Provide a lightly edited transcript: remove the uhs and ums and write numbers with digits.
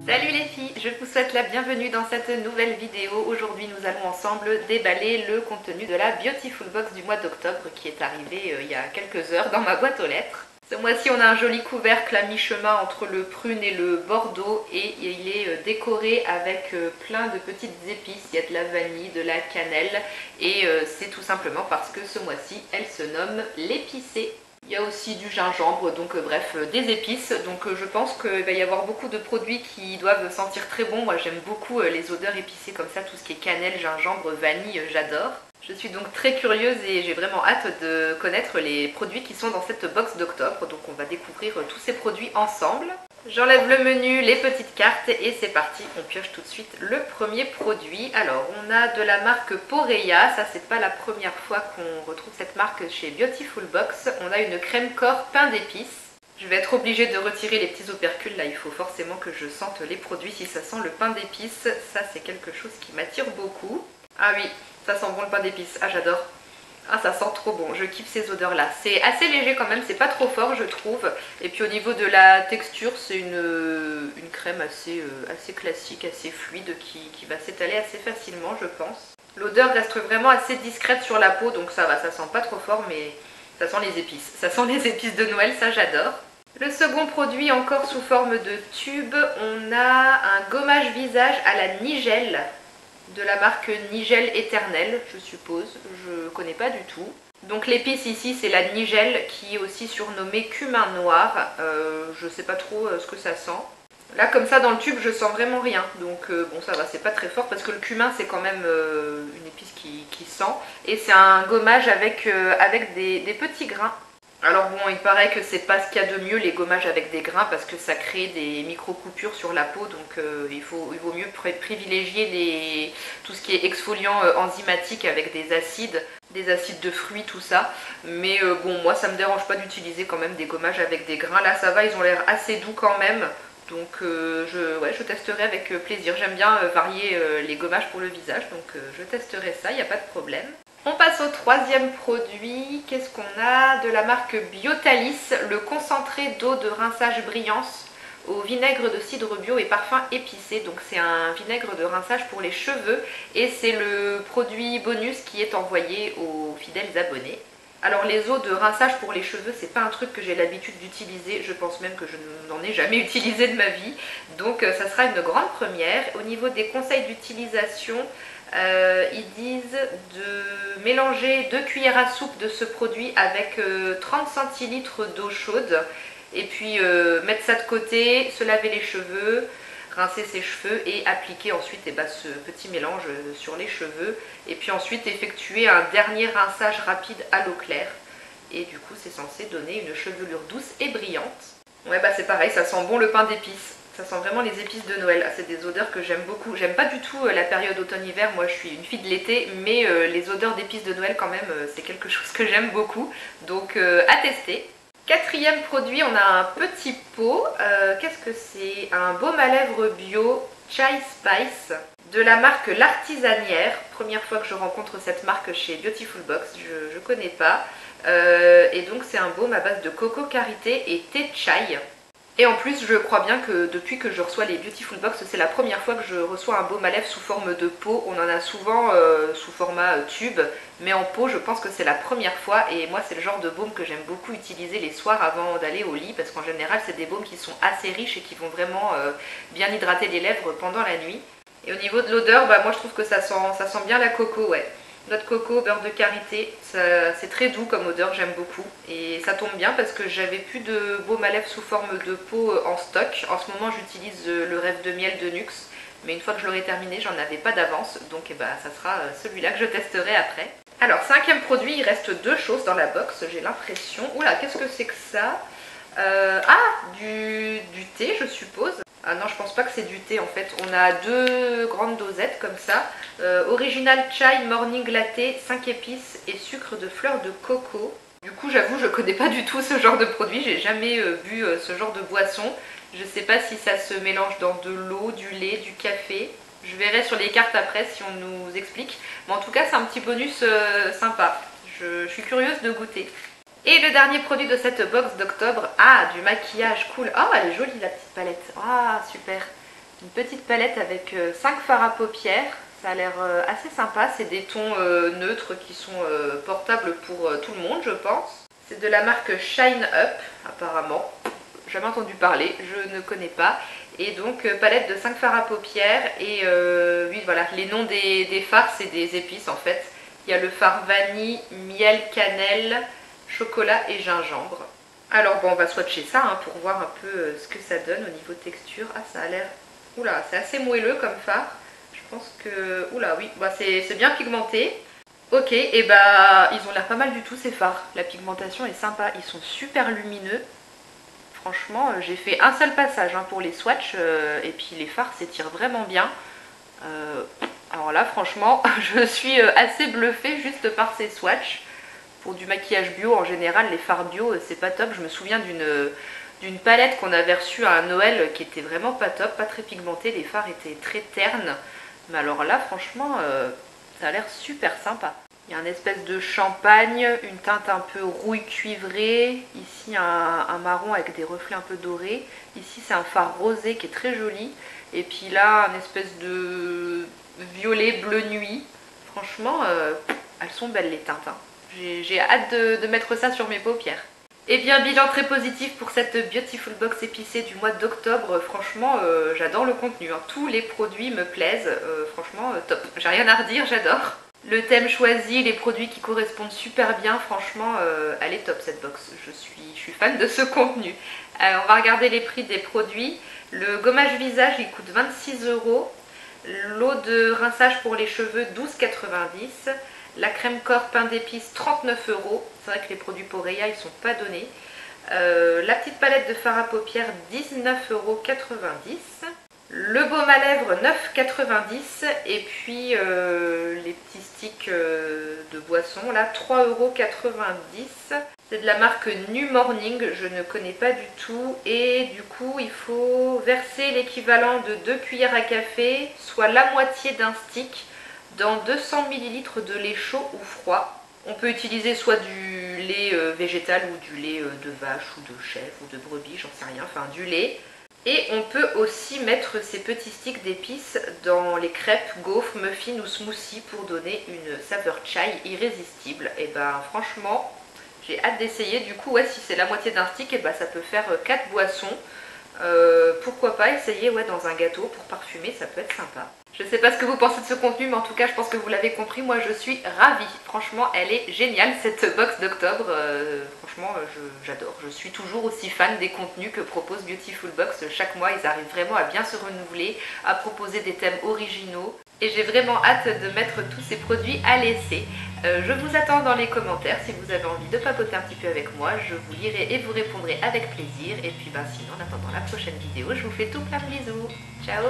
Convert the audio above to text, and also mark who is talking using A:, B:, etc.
A: Salut les filles, je vous souhaite la bienvenue dans cette nouvelle vidéo. Aujourd'hui nous allons ensemble déballer le contenu de la Beautiful Box du mois d'octobre qui est arrivé il y a quelques heures dans ma boîte aux lettres. Ce mois-ci on a un joli couvercle à mi-chemin entre le prune et le bordeaux et il est décoré avec plein de petites épices. Il y a de la vanille, de la cannelle et c'est tout simplement parce que ce mois-ci elle se nomme l'épicée. Il y a aussi du gingembre, donc bref, des épices. Donc je pense qu'il va y avoir beaucoup de produits qui doivent sentir très bon. Moi j'aime beaucoup les odeurs épicées comme ça, tout ce qui est cannelle, gingembre, vanille, j'adore. Je suis donc très curieuse et j'ai vraiment hâte de connaître les produits qui sont dans cette box d'octobre. Donc on va découvrir tous ces produits ensemble. J'enlève le menu, les petites cartes et c'est parti, on pioche tout de suite le premier produit. Alors on a de la marque Poreya, ça c'est pas la première fois qu'on retrouve cette marque chez Beautiful Box. On a une crème corps pain d'épices. Je vais être obligée de retirer les petits opercules, là il faut forcément que je sente les produits si ça sent le pain d'épices. Ça c'est quelque chose qui m'attire beaucoup. Ah oui, ça sent bon le pain d'épices, ah j'adore. Ah ça sent trop bon, je kiffe ces odeurs là. C'est assez léger quand même, c'est pas trop fort je trouve. Et puis au niveau de la texture, c'est une crème assez classique, assez fluide qui va s'étaler assez facilement je pense. L'odeur reste vraiment assez discrète sur la peau donc ça va, ça sent pas trop fort mais ça sent les épices. Ça sent les épices de Noël, ça j'adore. Le second produit encore sous forme de tube, on a un gommage visage à la nigelle. De la marque Nigel Éternel, je suppose, je connais pas du tout. Donc l'épice ici c'est la nigelle qui est aussi surnommée cumin noir, je sais pas trop ce que ça sent. Là comme ça dans le tube je sens vraiment rien, donc bon ça va, c'est pas très fort parce que le cumin c'est quand même une épice qui sent. Et c'est un gommage avec des petits grains. Alors bon, il paraît que c'est pas ce qu'il y a de mieux les gommages avec des grains parce que ça crée des micro-coupures sur la peau, donc il vaut mieux privilégier tout ce qui est exfoliant enzymatique avec des acides de fruits, tout ça. Mais bon, moi ça me dérange pas d'utiliser quand même des gommages avec des grains. Là ça va, ils ont l'air assez doux quand même, donc je testerai avec plaisir. J'aime bien varier les gommages pour le visage, donc je testerai ça, il n'y a pas de problème. On passe au troisième produit, qu'est-ce qu'on a? De la marque Biotalis, le concentré d'eau de rinçage brillance au vinaigre de cidre bio et parfum épicé. Donc c'est un vinaigre de rinçage pour les cheveux et c'est le produit bonus qui est envoyé aux fidèles abonnés. Alors les eaux de rinçage pour les cheveux, c'est pas un truc que j'ai l'habitude d'utiliser, je pense même que je n'en ai jamais utilisé de ma vie, donc ça sera une grande première. Au niveau des conseils d'utilisation, ils disent de mélanger 2 cuillères à soupe de ce produit avec 30 centilitres d'eau chaude et puis mettre ça de côté, se laver les cheveux, rincer ses cheveux et appliquer ensuite ce petit mélange sur les cheveux et puis ensuite effectuer un dernier rinçage rapide à l'eau claire et du coup c'est censé donner une chevelure douce et brillante. Ouais bah c'est pareil, ça sent bon le pain d'épices. Ça sent vraiment les épices de Noël, c'est des odeurs que j'aime beaucoup. J'aime pas du tout la période automne-hiver, moi je suis une fille de l'été, mais les odeurs d'épices de Noël quand même, c'est quelque chose que j'aime beaucoup. Donc à tester. Quatrième produit, on a un petit pot. Qu'est-ce que c'est? Un baume à lèvres bio Chai Spice de la marque L'Artisanière. Première fois que je rencontre cette marque chez Beautiful Box, je connais pas. Et donc c'est un baume à base de coco karité et thé chai. Et en plus, je crois bien que depuis que je reçois les Beautiful Box, c'est la première fois que je reçois un baume à lèvres sous forme de pot. On en a souvent sous format tube, mais en pot, je pense que c'est la première fois. Et moi, c'est le genre de baume que j'aime beaucoup utiliser les soirs avant d'aller au lit, parce qu'en général, c'est des baumes qui sont assez riches et qui vont vraiment bien hydrater les lèvres pendant la nuit. Et au niveau de l'odeur, bah, moi je trouve que ça sent bien la coco, ouais. Noix de coco, beurre de karité, c'est très doux comme odeur, j'aime beaucoup. Et ça tombe bien parce que j'avais plus de baume à lèvres sous forme de pot en stock. En ce moment j'utilise le Rêve de miel de Nuxe, mais une fois que je l'aurai terminé, j'en avais pas d'avance. Donc ça sera celui-là que je testerai après. Alors cinquième produit, il reste 2 choses dans la box, j'ai l'impression. Oula, qu'est-ce que c'est que ça? Du thé je suppose. Ah non, je pense pas que c'est du thé en fait. On a 2 grandes dosettes comme ça. Original Chai Morning Latte, 5 épices et sucre de fleur de coco. Du coup, j'avoue, je connais pas du tout ce genre de produit. J'ai jamais bu ce genre de boisson. Je sais pas si ça se mélange dans de l'eau, du lait, du café. Je verrai sur les cartes après si on nous explique. Mais en tout cas, c'est un petit bonus sympa. Je suis curieuse de goûter. Et le dernier produit de cette box d'octobre, du maquillage cool. Oh, elle est jolie la petite palette. Ah, super. Une petite palette avec 5 fards à paupières. Ça a l'air assez sympa. C'est des tons neutres qui sont portables pour tout le monde, je pense. C'est de la marque Shine Up, apparemment. Jamais entendu parler, je ne connais pas. Et donc palette de 5 fards à paupières. Et oui, voilà, les noms des fards, c'est des épices en fait. Il y a le fard vanille, miel, cannelle, chocolat et gingembre. Alors bon, on va swatcher ça hein, pour voir un peu ce que ça donne au niveau texture. Ah, ça a l'air... Oula, c'est assez moelleux comme fard. Je pense que... Oula, oui, bah, c'est bien pigmenté. Ok, et bah ils ont l'air pas mal du tout ces fards. La pigmentation est sympa, ils sont super lumineux. Franchement, j'ai fait un seul passage hein, pour les swatchs et puis les fards s'étirent vraiment bien. Alors là, franchement, je suis assez bluffée juste par ces swatchs. Pour du maquillage bio, en général, les fards bio, c'est pas top. Je me souviens d'une palette qu'on avait reçue à un Noël qui était vraiment pas top, pas très pigmentée. Les fards étaient très ternes. Mais alors là, franchement, ça a l'air super sympa. Il y a une espèce de champagne, une teinte un peu rouille cuivrée. Ici, un marron avec des reflets un peu dorés. Ici, c'est un fard rosé qui est très joli. Et puis là, une espèce de violet bleu nuit. Franchement, elles sont belles les teintes. Hein. J'ai hâte de mettre ça sur mes paupières. Et bien, bilan très positif pour cette Beautiful Box épicée du mois d'octobre. Franchement, j'adore le contenu. Hein. Tous les produits me plaisent. Franchement, top. J'ai rien à redire, j'adore. Le thème choisi, les produits qui correspondent super bien. Franchement, elle est top cette box. Je suis fan de ce contenu. On va regarder les prix des produits. Le gommage visage, il coûte 26 €. L'eau de rinçage pour les cheveux, 12,90 €. La crème corps pain d'épices, 39 €. C'est vrai que les produits Poreya, ils sont pas donnés. La petite palette de fard à paupières, 19,90 €. Le baume à lèvres, 9,90 €. Et puis les petits sticks de boisson, là, 3,90 €. C'est de la marque New Morning, je ne connais pas du tout. Et du coup, il faut verser l'équivalent de 2 cuillères à café, soit la moitié d'un stick, dans 200 ml de lait chaud ou froid. On peut utiliser soit du lait végétal ou du lait de vache ou de chèvre ou de brebis, j'en sais rien, enfin du lait. Et on peut aussi mettre ces petits sticks d'épices dans les crêpes, gaufres, muffins ou smoothies pour donner une saveur chai irrésistible. Et ben franchement, j'ai hâte d'essayer. Du coup, ouais, si c'est la moitié d'un stick, et ben, ça peut faire 4 boissons. Pourquoi pas essayer ouais, dans un gâteau pour parfumer, ça peut être sympa. Je sais pas ce que vous pensez de ce contenu, mais en tout cas, je pense que vous l'avez compris. Moi, je suis ravie. Franchement, elle est géniale, cette box d'octobre. Franchement, j'adore. Je suis toujours aussi fan des contenus que propose Beautiful Box. Chaque mois, ils arrivent vraiment à bien se renouveler, à proposer des thèmes originaux. Et j'ai vraiment hâte de mettre tous ces produits à l'essai. Je vous attends dans les commentaires si vous avez envie de papoter un petit peu avec moi. Je vous lirai et vous répondrai avec plaisir. Et puis sinon, en attendant la prochaine vidéo, je vous fais tout plein de bisous. Ciao!